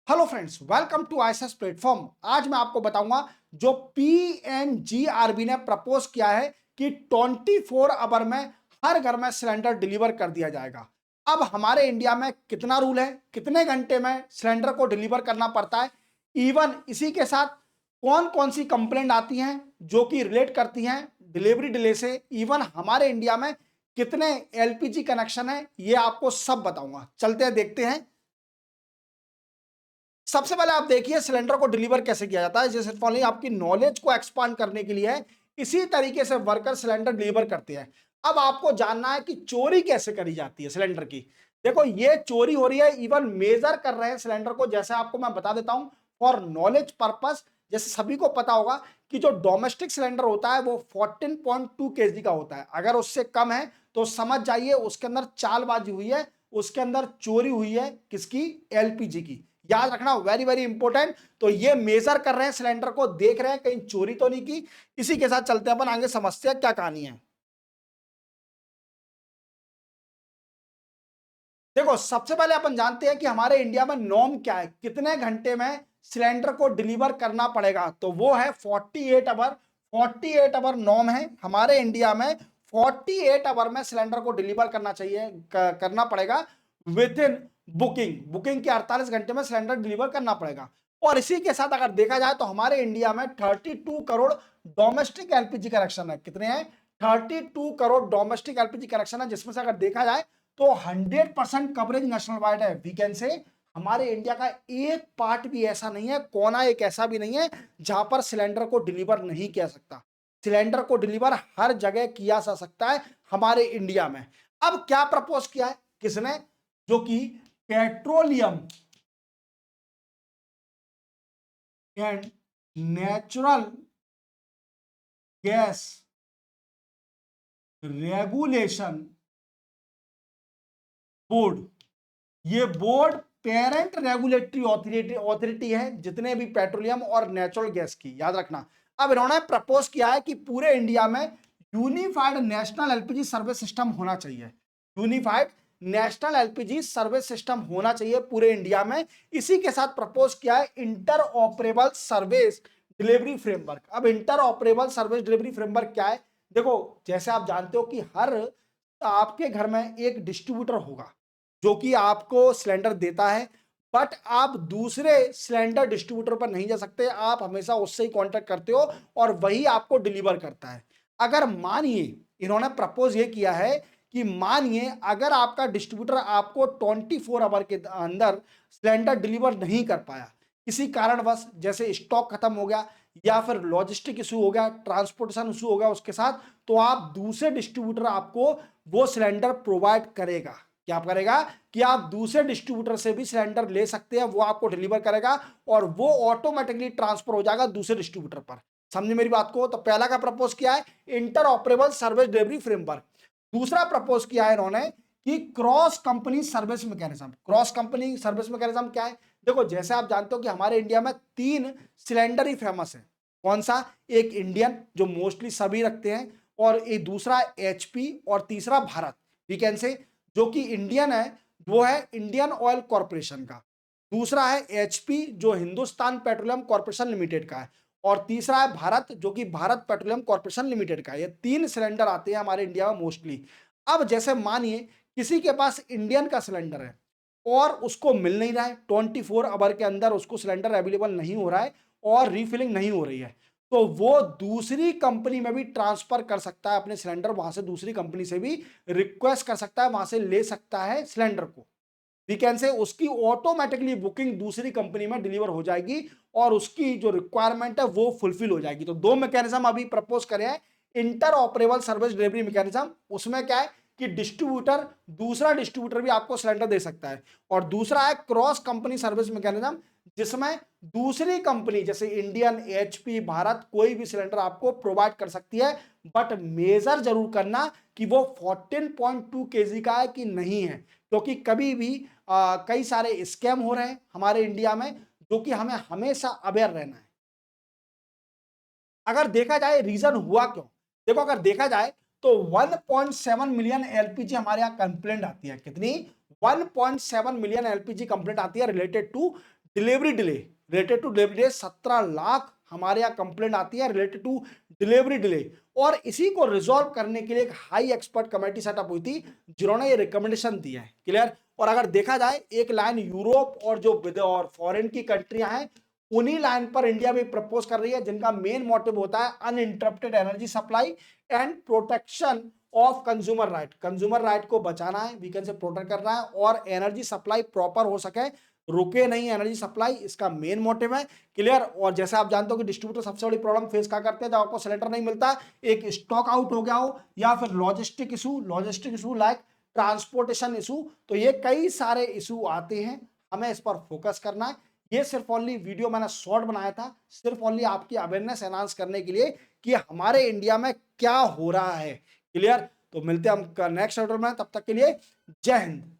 Hello friends, welcome to ISS platform. आज मैं आपको बताऊंगा जो पीएनजीआरबी ने प्रपोज किया है कि 24 आवर में हर घर में सिलेंडर डिलीवर कर दिया जाएगा। अब हमारे इंडिया में कितना रूल है, कितने घंटे में सिलेंडर को डिलीवर करना पड़ता है, इवन इसी के साथ कौन कौन सी कंप्लेंट आती हैं जो कि रिलेट करती हैं डिलीवरी डिले से, इवन हमारे इंडिया में कितने एलपीजी कनेक्शन है, ये आपको सब बताऊंगा। चलते हैं, देखते हैं। सबसे पहले आप देखिए सिलेंडर को डिलीवर कैसे किया जाता है। जैसे फॉलोइंग आपकी नॉलेज को एक्सपांड करने के लिए है, इसी तरीके से वर्कर सिलेंडर डिलीवर करते हैं। अब आपको जानना है कि चोरी कैसे करी जाती है सिलेंडर की। देखो, ये चोरी हो रही है, इवन मेजर कर रहे हैं सिलेंडर को। जैसे आपको मैं बता देता हूं फॉर नॉलेज पर्पस। जैसे सभी को पता होगा कि जो डोमेस्टिक सिलेंडर होता है वो 14.2 केजी का होता है। अगर उससे कम है तो समझ जाइए उसके अंदर चालबाजी हुई है, उसके अंदर चोरी हुई है। किसकी? एलपीजी की। याद रखना, वेरी वेरी इंपॉर्टेंट। तो ये मेजर कर रहे हैं सिलेंडर को, देख रहे हैं कहीं चोरी तो नहीं की। इसी के साथ चलते हैं अपन आगे, समझते हैं क्या कहानी है। देखो, सबसे पहले अपन जानते हैं कि हमारे इंडिया में नॉर्म क्या है, कितने घंटे में सिलेंडर को डिलीवर करना पड़ेगा। तो वो है 48 आवर। 48 आवर नॉर्म है हमारे इंडिया में। 48 आवर में सिलेंडर को डिलीवर करना चाहिए, करना पड़ेगा विद इन बुकिंग। बुकिंग के 48 घंटे में सिलेंडर डिलीवर करना पड़ेगा। और इसी के साथ अगर देखा जाए तो हमारे इंडिया में 32 करोड़ डोमेस्टिक एलपीजी कनेक्शन है। कितने हैं? 32 करोड़ डोमेस्टिक एलपीजी कनेक्शन है, जिसमें से अगर देखा जाए तो 100% कवरेज नेशनल वाइड है। वी कैन से हमारे इंडिया का एक पार्ट भी ऐसा नहीं है, कोना एक ऐसा भी नहीं है जहां पर सिलेंडर को डिलीवर नहीं किया सकता। सिलेंडर को डिलीवर हर जगह किया जा सकता है हमारे इंडिया में। अब क्या प्रपोज किया है किसने? जो कि petroleum and natural gas regulation board. ये बोर्ड पेरेंट रेगुलेटरी ऑथोरिटी है जितने भी पेट्रोलियम और नेचुरल गैस की। याद रखना, अब इन्होंने प्रपोज किया है कि पूरे इंडिया में unified national LPG service system होना चाहिए। Unified national LPG service system होना चाहिए पूरे इंडिया में। इसी के साथ प्रपोज किया है interoperable service delivery framework. अब interoperable service delivery framework क्या है? देखो, जैसे आप जानते हो कि हर आपके घर में एक डिस्ट्रीब्यूटर होगा जो कि आपको सिलेंडर देता है, बट आप दूसरे सिलेंडर डिस्ट्रीब्यूटर पर नहीं जा सकते। आप हमेशा उससे ही कांटेक्ट करते हो और वही आपको डिलीवर करता है। अगर मानिए, इन्होंने प्रपोज ये किया है कि मानिए अगर आपका डिस्ट्रीब्यूटर आपको 24 आवर के अंदर सिलेंडर डिलीवर नहीं कर पाया, किसी कारणवश, जैसे स्टॉक खत्म हो गया या फिर लॉजिस्टिक इशू हो गया, ट्रांसपोर्टेशन इशू हो गया उसके साथ, तो आप दूसरे डिस्ट्रीब्यूटर आपको वो सिलेंडर प्रोवाइड करेगा। क्या करेगा कि आप दूसरे डिस्ट्रीब्यूटर से भी सिलेंडर ले सकते हैं, वो आपको डिलीवर करेगा और वो ऑटोमेटिकली ट्रांसफर हो जाएगा दूसरे डिस्ट्रीब्यूटर पर। समझे मेरी बात को? तो पहला का प्रपोज किया है interoperable service delivery framework. दूसरा प्रपोज किया है इन्होंने कि cross company service mechanism. Cross company service mechanism क्या है? देखो, जैसे आप जानते हो कि हमारे इंडिया में 3 सिलेंडर ही फेमस है। कौन सा? एक इंडियन जो मोस्टली सभी रखते हैं, और एक दूसरा एचपी, और तीसरा भारत। वी कैन से जो कि इंडियन है वो है इंडियन ऑयल कॉर्पोरेशन का। दूसरा है एचपी जो हिंदुस्तान पेट्रोलियम कॉर्पोरेशन लिमिटेड का है, और तीसरा है भारत जो कि भारत पेट्रोलियम कॉर्पोरेशन लिमिटेड का है। ये 3 सिलेंडर आते हैं हमारे इंडिया में मोस्टली। अब जैसे मानिए किसी के पास इंडियन का सिलेंडर है और उसको मिल नहीं रहा है, 24 आवर के अंदर उसको सिलेंडर अवेलेबल नहीं हो रहा है और रीफिलिंग नहीं हो रही है, तो वो दूसरी कंपनी में भी ट्रांसफर कर सकता है अपने सिलेंडर। वहां से दूसरी कंपनी से भी रिक्वेस्ट कर सकता है, वहां से ले सकता है सिलेंडर को। वी कैन से उसकी ऑटोमेटिकली बुकिंग दूसरी कंपनी में डिलीवर हो जाएगी और उसकी जो रिक्वायरमेंट है वो फुलफिल हो जाएगी। तो 2 मैकेनिज्म अभी प्रपोज करे हैं। Inter operable service delivery mechanism, उसमें क्या है कि डिस्ट्रीब्यूटर, दूसरा डिस्ट्रीब्यूटर भी आपको सिलेंडर दे सकता है। और दूसरा है क्रॉस कंपनी सर्विस मैकेनिज्म, जिसमें दूसरी कंपनी जैसे इंडियन, एचपी, भारत कोई भी सिलेंडर आपको प्रोवाइड कर सकती है, बट मेजर जरूर करना कि वो 14.2 केजी का है कि नहीं है, क्योंकि कभी भी कई सारे स्कैम हो रहे हैं हमारे इंडिया में, जो कि हमें हमेशा अवेयर रहना है। अगर देखा जाए रीजन हुआ क्यों, देखो अगर देखा जाए तो 1.7 मिलियन एलपीजी हमारे यहाँ कंप्लेंट आती है। कितनी? 1.7 मिलियन एलपीजी कंप्लेंट आती है related to delivery delay, related to delivery delay 17 lakh हमारे यहाँ कंप्लेंट आती है रिलेटेड टू डिलीवरी डिले। और इसी को रिजॉल्व करने के लिए एक हाई एक्सपर्ट कमेटी सेटअप हुई थी जिन्होंने ये रिकमेंडेशन दिया है। क्लियर। और अगर देखा जाए एक लाइन यूरोप और जो और फॉरेन की कंट्रियां हैं उन्हीं लाइन पर इंडिया भी प्रपोज कर रही है, जिनका मेन मोटिव होता है uninterrupted energy supply and protection of consumer right. Consumer right को बचाना है, वीकेंड से प्रोटेक्ट करना है और एनर्जी सप्लाई प्रॉपर हो सके, रुके नहीं एनर्जी सप्लाई, इसका मेन मोटिव है। क्लियर। और जैसे आप जानते हो कि डिस्ट्रीब्यूटर सबसे बड़ी प्रॉब्लम फेस क्या करते हैं जब आपको सिलेंडर नहीं मिलता, एक स्टॉक आउट हो गया हो या फिर logistic issue like transportation issue. तो ये कई सारे इशू आते हैं, हमें इस पर फोकस करना है। ये सिर्फ ओनली वीडियो मैंने शॉर्ट बनाया था, सिर्फ ओनली आपकी अवेयरनेस एनहांस करने के लिए कि हमारे इंडिया में क्या हो रहा है। क्लियर। तो मिलते हैं हम नेक्स्ट वीडियो में, तब तक के लिए जय हिंद।